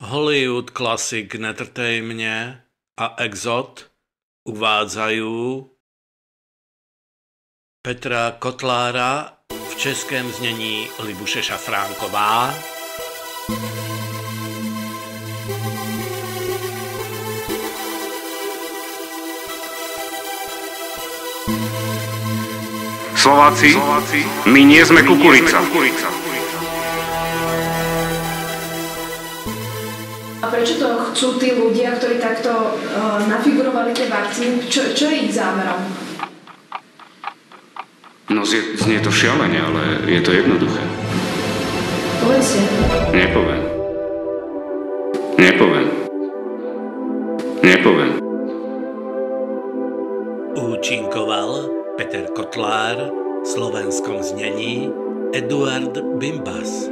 Hollywood Classic Netrtej mne a Exot uvádzajú Petra Kotlára v českém znění Libuše Šafránková. Slováci, my nie sme kukurica. A prečo to chcú tí ľudia, ktorí takto nafigurovali tie vakcíny? Čo je ich zámerom? No znie to šialene, ale je to jednoduché. Povedzte. Nepoviem. Účinkoval Peter Kotlár v slovenskom znení Eduard Bimbas.